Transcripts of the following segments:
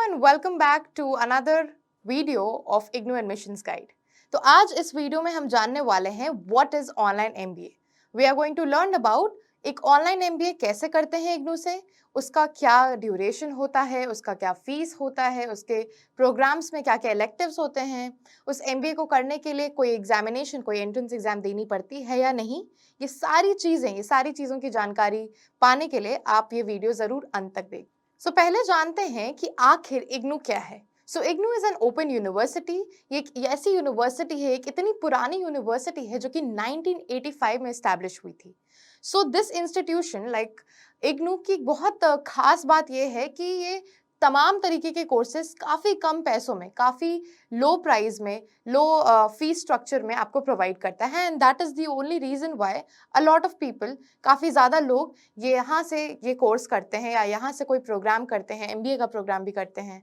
and welcome back to another video of IGNOU Admissions Guide. तो आज इस video में हम जानने वाले हैं what is online MBA. We are going to learn about एक ऑनलाइन MBA कैसे करते हैं IGNOU से, उसका क्या ड्यूरेशन होता है, उसका क्या फीस होता है, उसके प्रोग्राम्स में क्या क्या इलेक्टिव्स होते हैं, उस MBA को करने के लिए कोई एग्जामिनेशन, कोई एंट्रेंस एग्जाम देनी पड़ती है या नहीं, ये सारी चीज़ों की जानकारी पाने के लिए आप ये वीडियो ज़रूर अंत तक देखें। सो पहले जानते हैं कि आखिर इग्नू क्या है। So IGNOU is an open university. ये एक ऐसी यूनिवर्सिटी है, एक इतनी पुरानी यूनिवर्सिटी है जो कि 1985 में इस्टेब्लिश हुई थी। So this institution like IGNOU की बहुत खास बात ये है कि ये तमाम तरीके के कोर्सेज काफ़ी कम पैसों में, काफ़ी लो प्राइस में, लो फीस स्ट्रक्चर में आपको प्रोवाइड करता है। And that is the only reason why a lot of people, काफ़ी ज़्यादा लोग ये यहाँ से ये कोर्स करते हैं या यहाँ से कोई प्रोग्राम करते हैं, MBA का प्रोग्राम भी करते हैं।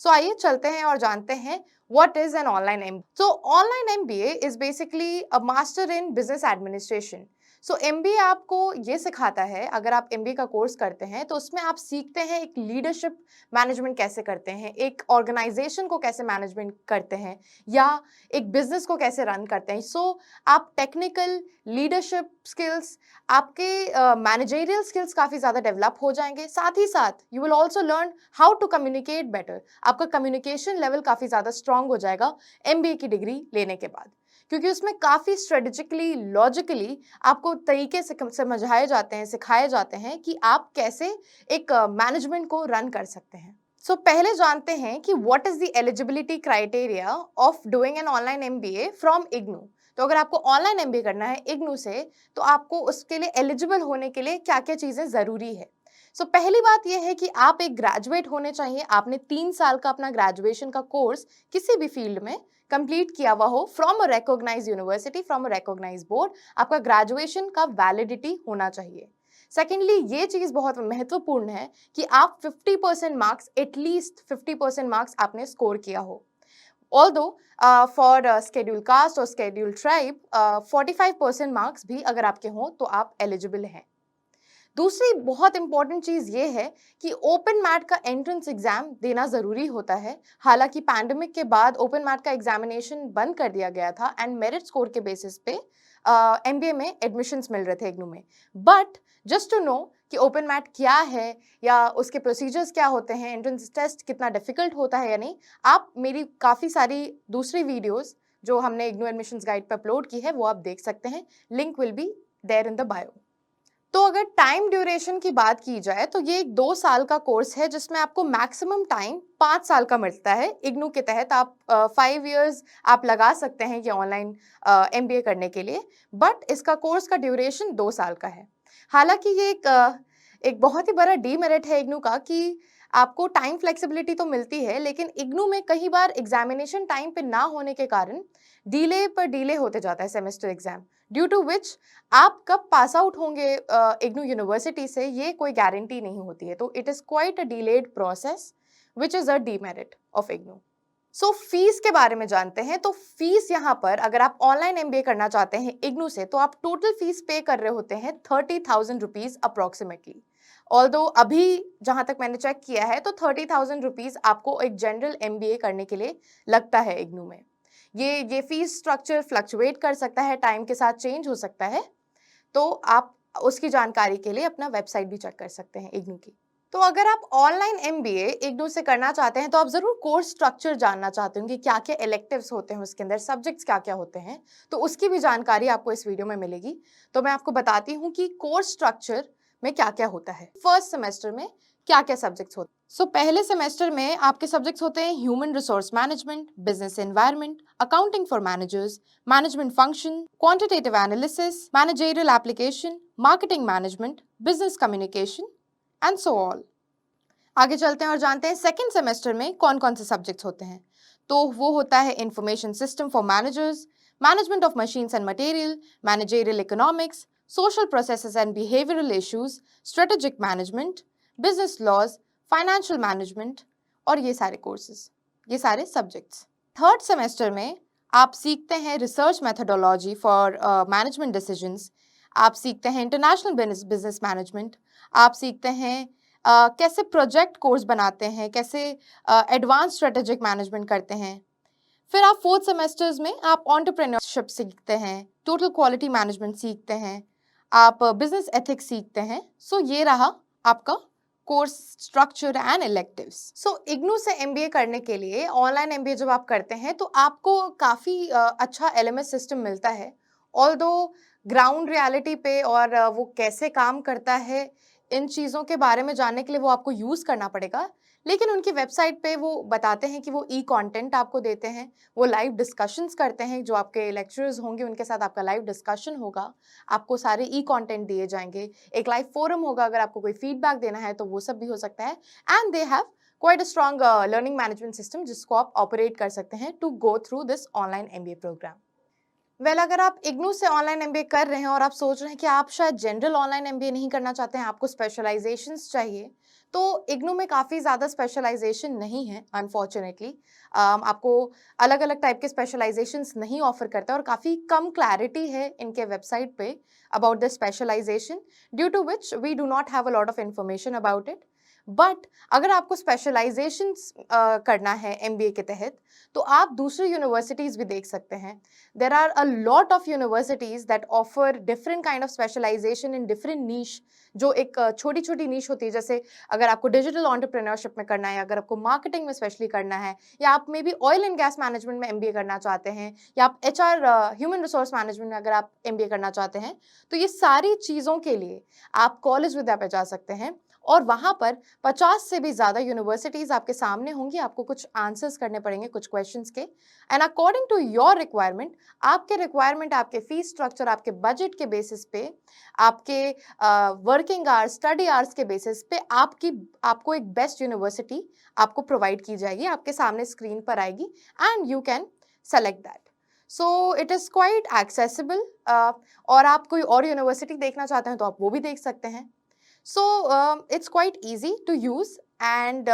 सो आइए चलते हैं और जानते हैं what is an online MBA. So online MBA is basically a master in business administration. So MBA आपको ये सिखाता है, अगर आप MBA का कोर्स करते हैं तो उसमें आप सीखते हैं एक लीडरशिप मैनेजमेंट कैसे करते हैं, एक ऑर्गेनाइजेशन को कैसे मैनेजमेंट करते हैं या एक बिजनेस को कैसे रन करते हैं। सो आप टेक्निकल लीडरशिप स्किल्स, आपके मैनेजरियल स्किल्स काफ़ी ज़्यादा डेवलप हो जाएंगे। साथ ही साथ you will also learn how to communicate better. आपका कम्युनिकेशन लेवल काफ़ी ज़्यादा स्ट्रांग हो जाएगा MBA की डिग्री लेने के बाद, क्योंकि उसमें काफ़ी स्ट्रेटेजिकली, लॉजिकली आपको तरीके से समझाए जाते हैं, सिखाए जाते हैं कि आप कैसे एक मैनेजमेंट को रन कर सकते हैं। सो पहले जानते हैं कि what is the eligibility criteria of doing an online MBA from IGNOU. तो अगर आपको ऑनलाइन MBA करना है इग्नू से, तो आपको उसके लिए एलिजिबल होने के लिए क्या क्या चीज़ें ज़रूरी है। सो पहली बात यह है कि आप एक ग्रेजुएट होने चाहिए। आपने 3 साल का अपना ग्रेजुएशन का कोर्स किसी भी फील्ड में कंप्लीट किया हुआ हो from a recognised university, from a recognised board. आपका ग्रेजुएशन का वैलिडिटी होना चाहिए। सेकेंडली, ये चीज़ बहुत महत्वपूर्ण है कि आप 50% मार्क्स, एटलीस्ट 50% मार्क्स आपने स्कोर किया हो। Although for schedule caste और schedule tribe 45% मार्क्स भी अगर आपके हों तो आप एलिजिबल हैं। दूसरी बहुत इंपॉर्टेंट चीज़ ये है कि ओपन मैट का एंट्रेंस एग्जाम देना ज़रूरी होता है। हालांकि पैंडमिक के बाद ओपन मैट का एग्जामिनेशन बंद कर दिया गया था एंड मेरिट स्कोर के बेसिस पे MBA में एडमिशन्स मिल रहे थे इग्नू में। बट जस्ट टू नो कि ओपन मैट क्या है या उसके प्रोसीजर्स क्या होते हैं, एंट्रेंस टेस्ट कितना डिफिकल्ट होता है या नहीं, आप मेरी काफ़ी सारी दूसरी वीडियोज़ जो हमने इग्नू एडमिशन्स गाइड पर अपलोड की है वो आप देख सकते हैं। Link will be there in the bio. तो अगर टाइम ड्यूरेशन की बात की जाए तो ये एक 2 साल का कोर्स है जिसमें आपको मैक्सिमम टाइम 5 साल का मिलता है। इग्नू के तहत आप 5 इयर्स आप लगा सकते हैं कि ऑनलाइन MBA करने के लिए, बट इसका कोर्स का ड्यूरेशन 2 साल का है। हालांकि ये एक बहुत ही बड़ा डीमेरिट है इग्नू का कि आपको टाइम फ्लेक्सिबिलिटी तो मिलती है, लेकिन इग्नू में कई बार एग्जामिनेशन टाइम पे ना होने के कारण डिले पर डिले होते जाता है सेमेस्टर एग्जाम, ड्यू टू विच आप कब पास आउट होंगे इग्नू यूनिवर्सिटी से ये कोई गारंटी नहीं होती है। तो it is quite a delayed process which is a demerit of IGNOU. So fees के बारे में जानते हैं। तो फीस यहाँ पर अगर आप ऑनलाइन MBA करना चाहते हैं इग्नू से तो आप टोटल फीस पे कर रहे होते हैं 30,000 रुपीज़ अप्रॉक्सीमेटली। ऑल्दो अभी जहाँ तक मैंने चेक किया है तो 30,000 रुपीज़ आपको एक जनरल MBA करने के लिए लगता है इग्नू में। ये फीस स्ट्रक्चर फ्लक्चुएट कर सकता है, टाइम के साथ चेंज हो सकता है, तो आप उसकी जानकारी के लिए अपना वेबसाइट भी चेक कर सकते हैं इग्नू की। तो अगर आप ऑनलाइन MBA इग्नू से करना चाहते हैं तो आप ज़रूर कोर्स स्ट्रक्चर जानना चाहते होंगे, क्या क्या इलेक्टिव्स होते हैं उसके अंदर, सब्जेक्ट्स क्या क्या होते हैं, तो उसकी भी जानकारी आपको इस वीडियो में मिलेगी। तो मैं आपको बताती हूँ कि कोर्स स्ट्रक्चर में क्या क्या होता है, फर्स्ट सेमेस्टर में क्या क्या सब्जेक्ट्स होते हैं। सो पहले सेमेस्टर में आपके सब्जेक्ट्स होते हैं human resource management, business environment, accounting for managers, management function, quantitative analysis, managerial application, marketing management, business communication and so all. आगे चलते हैं और जानते हैं सेकेंड सेमेस्टर में कौन कौन से सब्जेक्ट्स होते हैं। तो वो होता है information system for managers, management of machines and material, managerial economics, social processes and behavioural issues, strategic management, business laws, financial management, और ये सारे कोर्सेज, ये सारे सब्जेक्ट्स। थर्ड सेमेस्टर में आप सीखते हैं research methodology for management decisions, आप सीखते हैं इंटरनेशनल बिजनेस मैनेजमेंट, आप सीखते हैं कैसे प्रोजेक्ट कोर्स बनाते हैं, कैसे एडवांस स्ट्रेटेजिक मैनेजमेंट करते हैं। फिर आप 4th सेमेस्टर्स में आप एंटरप्रेन्योरशिप सीखते हैं, टोटल क्वालिटी मैनेजमेंट सीखते हैं, आप बिजनेस एथिक्स सीखते हैं। सो ये रहा आपका कोर्स स्ट्रक्चर एंड इलेक्टिव्स। सो इग्नू से एमबीए करने के लिए, ऑनलाइन एमबीए जब आप करते हैं तो आपको काफ़ी अच्छा एलएमएस सिस्टम मिलता है। ऑल्दो ग्राउंड रियलिटी पे और वो कैसे काम करता है, इन चीज़ों के बारे में जानने के लिए वो आपको यूज़ करना पड़ेगा। लेकिन उनकी वेबसाइट पे वो बताते हैं कि वो ई कंटेंट आपको देते हैं, वो लाइव डिस्कशंस करते हैं, जो आपके लेक्चरर्स होंगे उनके साथ आपका लाइव डिस्कशन होगा, आपको सारे ई कंटेंट दिए जाएंगे, एक लाइव फोरम होगा, अगर आपको कोई फीडबैक देना है तो वो सब भी हो सकता है। And they have quite a strong learning management system जिसको आप ऑपरेट कर सकते हैं to go through this online MBA programme. अगर आप इग्नू से ऑनलाइन एमबीए कर रहे हैं और आप सोच रहे हैं कि आप शायद जनरल ऑनलाइन एमबीए नहीं करना चाहते हैं, आपको स्पेशलाइजेशंस चाहिए, तो इग्नू में काफ़ी ज़्यादा स्पेशलाइजेशन नहीं है अनफॉर्चुनेटली। आपको अलग-अलग टाइप के स्पेशलाइजेशंस नहीं ऑफर करता है और काफ़ी कम क्लैरिटी है इनके वेबसाइट पे about the specialisation, due to which we do not have a lot of information about it. But अगर आपको स्पेशलाइजेशंस करना है एमबीए के तहत, तो आप दूसरी यूनिवर्सिटीज़ भी देख सकते हैं। There are a lot of universities that offer different kind of specialization in different niche, जो एक छोटी छोटी नीच होती है। जैसे अगर आपको डिजिटल एंटरप्रेन्योरशिप में करना है, अगर आपको मार्केटिंग में स्पेशली करना है, या आप may be oil and gas management में एमबीए करना चाहते हैं, या आप एचआर ह्यूमन रिसोर्स मैनेजमेंट में अगर आप एमबीए करना चाहते हैं, तो ये सारी चीज़ों के लिए आप कॉलेज विद्या पे जा सकते हैं और वहाँ पर 50 से भी ज़्यादा यूनिवर्सिटीज़ आपके सामने होंगी। आपको कुछ आंसर्स करने पड़ेंगे कुछ क्वेश्चंस के, and according to your requirement, आपके रिक्वायरमेंट, आपके फीस स्ट्रक्चर, आपके बजट के बेसिस पे, आपके वर्किंग आवर्स, स्टडी आवर्स के बेसिस पे आपको एक बेस्ट यूनिवर्सिटी आपको प्रोवाइड की जाएगी, आपके सामने स्क्रीन पर आएगी, and you can select that. So it is quite accessible. और आप कोई और यूनिवर्सिटी देखना चाहते हैं तो आप वो भी देख सकते हैं। So it's quite easy to use. And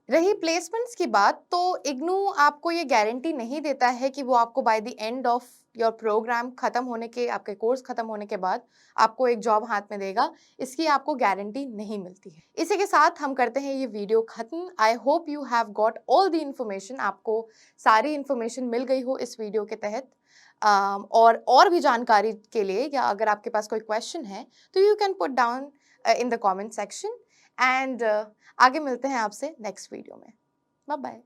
रही प्लेसमेंट्स की बात, तो इग्नू आपको ये गारंटी नहीं देता है कि वो आपको by the end of your programme खत्म होने के, आपके कोर्स खत्म होने के बाद आपको एक जॉब हाथ में देगा। इसकी आपको गारंटी नहीं मिलती है। इसी के साथ हम करते हैं ये वीडियो खत्म। I hope you have got all the information, आपको सारी इन्फॉर्मेशन मिल गई हो इस वीडियो के तहत। और भी जानकारी के लिए, या अगर आपके पास कोई क्वेश्चन है तो you can put down in the comment section, and आगे मिलते हैं आपसे नेक्स्ट वीडियो में। Bye bye.